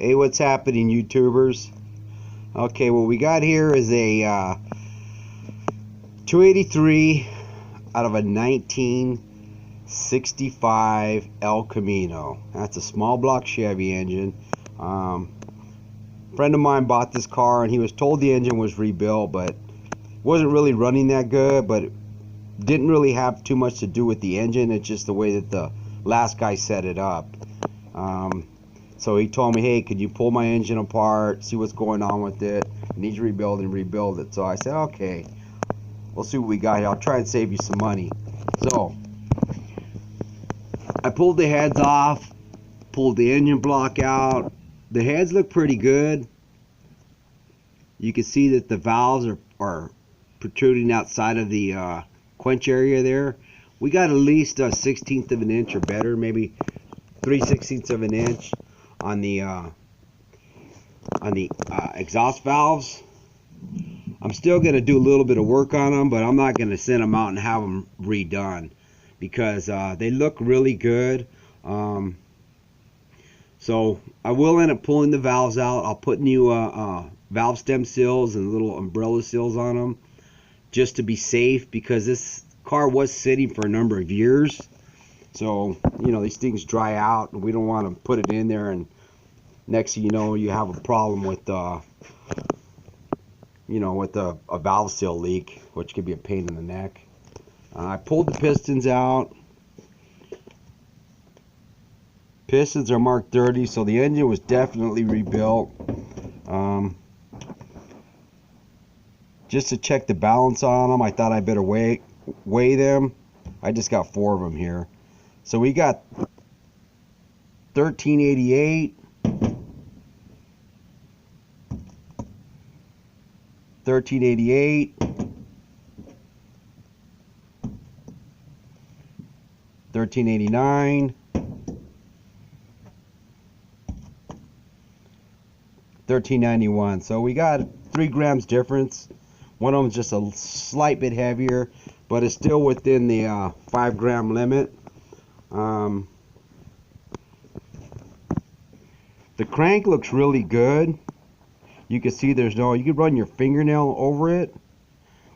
Hey, what's happening, YouTubers? Okay, what we got here is a 283 out of a 1965 El Camino. That's a small block Chevy engine. Friend of mine bought this car and he was told the engine was rebuilt, but wasn't really running that good, but it didn't really have too much to do with the engine. It's just the way that the last guy set it up. So he told me, hey, could you pull my engine apart, see what's going on with it? It needs rebuilding, rebuild it. So I said, okay, we'll see what we got here. I'll try and save you some money. So I pulled the heads off, pulled the engine block out. The heads look pretty good. You can see that the valves are protruding outside of the quench area there. We got at least a 1/16 of an inch or better, maybe 3/16 of an inch on the exhaust valves. I'm still going to do a little bit of work on them, but I'm not going to send them out and have them redone because they look really good. So I will end up pulling the valves out. I'll put new valve stem seals and little umbrella seals on them just to be safe, because this car was sitting for a number of years. So, you know, these things dry out and we don't want to put it in there and next thing you know, you have a problem with you know, with a valve seal leak, which could be a pain in the neck. I pulled the pistons out. Pistons are marked 30, so the engine was definitely rebuilt. Just to check the balance on them, I thought I better weigh them. I just got 4 of them here. So we got 1388, 1388, 1389, 1391. So we got 3 grams difference. One of them is just a slight bit heavier, but it's still within the 5 gram limit. The crank looks really good. You can see there's no, you can run your fingernail over it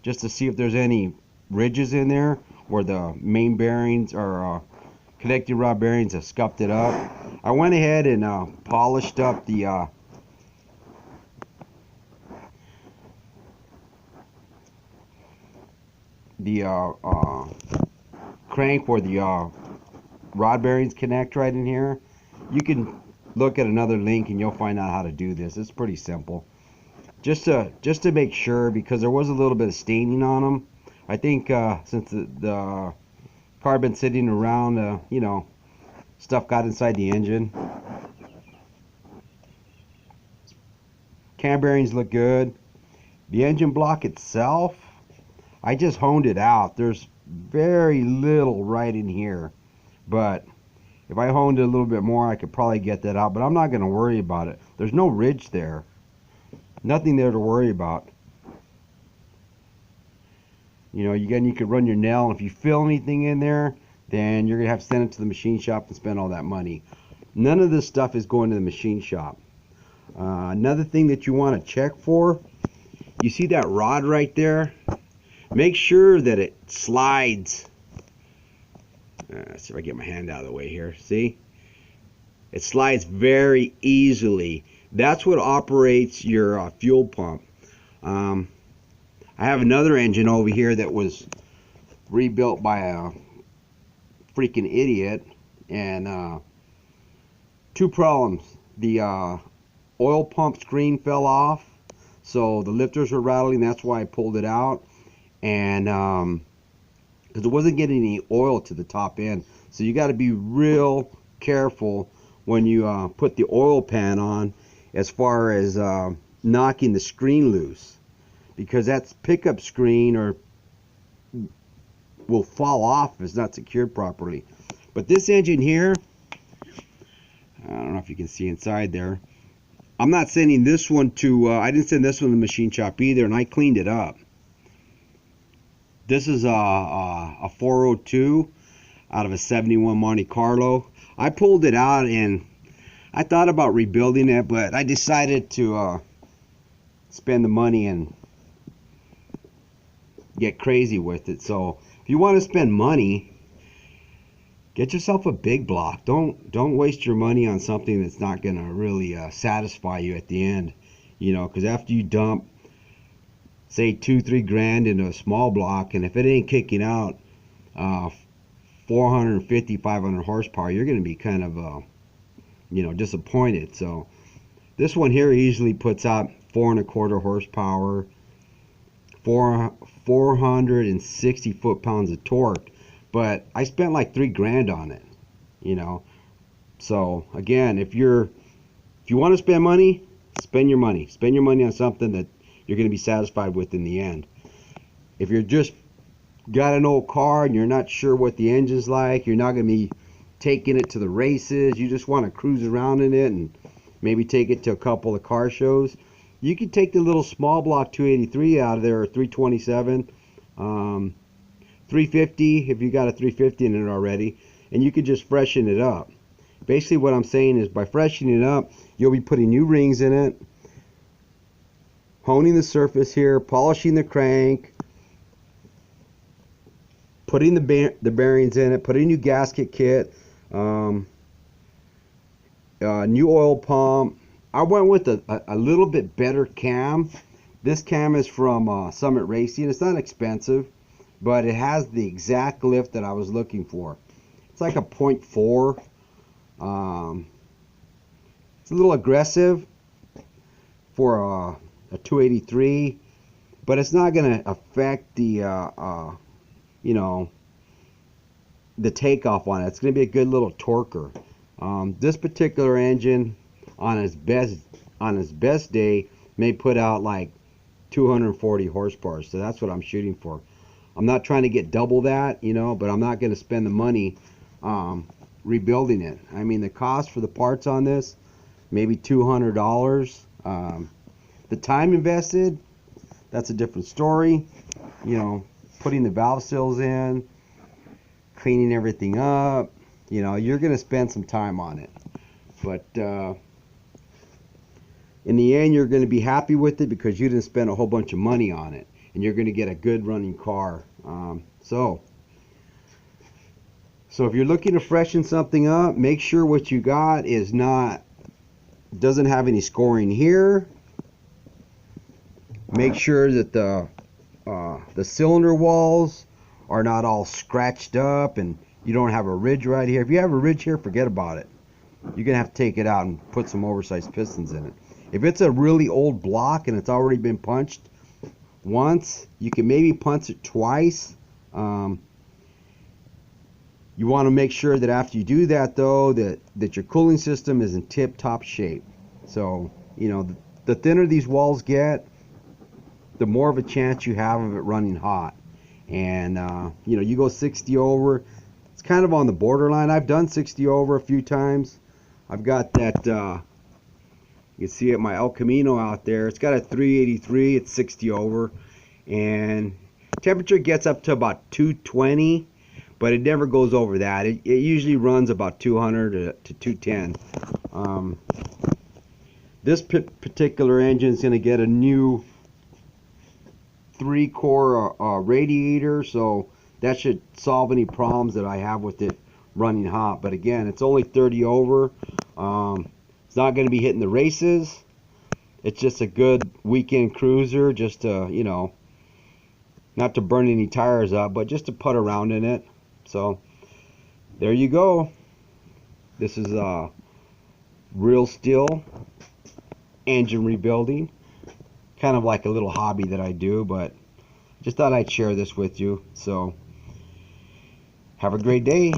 just to see if there's any ridges in there where the main bearings or connecting rod bearings have scuffed it up. I went ahead and polished up the crank where the rod bearings connect right in here. You can look at another link and you'll find out how to do this. It's pretty simple. Just to make sure, because there was a little bit of staining on them. I think since the car had been sitting around, you know, stuff got inside the engine. Cam bearings look good. The engine block itself, I just honed it out. There's very little right in here, but if I honed it a little bit more, I could probably get that out, but I'm not going to worry about it. There's no ridge there. Nothing there to worry about. You know, again, you could run your nail, and if you feel anything in there, then you're going to have to send it to the machine shop and spend all that money. None of this stuff is going to the machine shop. Another thing that you want to check for, you see that rod right there? Make sure that it slides. Let's see if I get my hand out of the way here. See? It slides very easily. That's what operates your fuel pump. I have another engine over here that was rebuilt by a freaking idiot, and 2 problems. The oil pump screen fell off, so the lifters were rattling. That's why I pulled it out, and because it wasn't getting any oil to the top end. So you got to be real careful when you put the oil pan on, as far as knocking the screen loose, because that pickup screen will fall off if it's not secured properly. But this engine here, I don't know if you can see inside there. I'm not sending this one to, I didn't send this one to the machine shop either, and I cleaned it up. This is a 402 out of a 71 Monte Carlo. I pulled it out and I thought about rebuilding it, but I decided to spend the money and get crazy with it. So if you want to spend money, get yourself a big block. Don't waste your money on something that's not going to really satisfy you at the end. You know, because after you dump, say, 2-3 grand into a small block, and if it ain't kicking out 450, 500 horsepower, you're going to be kind of you know, disappointed. So this one here easily puts out 4.25 horsepower, 460 foot-pounds of torque, but I spent like 3 grand on it, you know. So again, if you want to spend money, spend your money on something that you're going to be satisfied with in the end. If you're just got an old car and you're not sure what the engine's like, you're not going to be taking it to the races, you just want to cruise around in it and maybe take it to a couple of car shows, you can take the little small block 283 out of there, or 327, 350 if you got a 350 in it already, and you can just freshen it up. Basically what I'm saying is, by freshening it up, you'll be putting new rings in it, honing the surface here, polishing the crank, putting the bearings in it, putting a new gasket kit, new oil pump. I went with a little bit better cam. This cam is from Summit Racing. It's not expensive, but it has the exact lift that I was looking for. It's like a 0.4. It's a little aggressive for a 283, but it's not going to affect the you know, the takeoff on it. It's going to be a good little torquer. This particular engine on its best day may put out like 240 horsepower, so that's what I'm shooting for. I'm not trying to get double that, you know, but I'm not going to spend the money rebuilding it. I mean, the cost for the parts on this, maybe $200. The time invested, that's a different story. You know, putting the valve seals in, cleaning everything up, you know, you're going to spend some time on it. But in the end, you're going to be happy with it because you didn't spend a whole bunch of money on it, and you're going to get a good running car. So if you're looking to freshen something up, make sure what you got is doesn't have any scoring here. Make sure that the cylinder walls are not all scratched up and you don't have a ridge right here. If you have a ridge here, forget about it. You're gonna have to take it out and put some oversized pistons in it. If it's a really old block and it's already been punched once, you can maybe punch it twice. You want to make sure that after you do that, though, that your cooling system is in tip-top shape. So, you know, the thinner these walls get, the more of a chance you have of it running hot. And you know, you go 60 over, it's kind of on the borderline. I've done 60 over a few times. I've got that you can see it, my El Camino out there. It's got a 383. It's 60 over, and temperature gets up to about 220, but it never goes over that. It usually runs about 200 to 210. This particular engine is going to get a new 3-core radiator, so that should solve any problems that I have with it running hot. But again, it's only 30 over. It's not going to be hitting the races. It's just a good weekend cruiser, just to, you know, not to burn any tires up, but just to put around in it. So there you go. This is real steel engine rebuilding. Kind of like a little hobby that I do, but just thought I'd share this with you. So have a great day.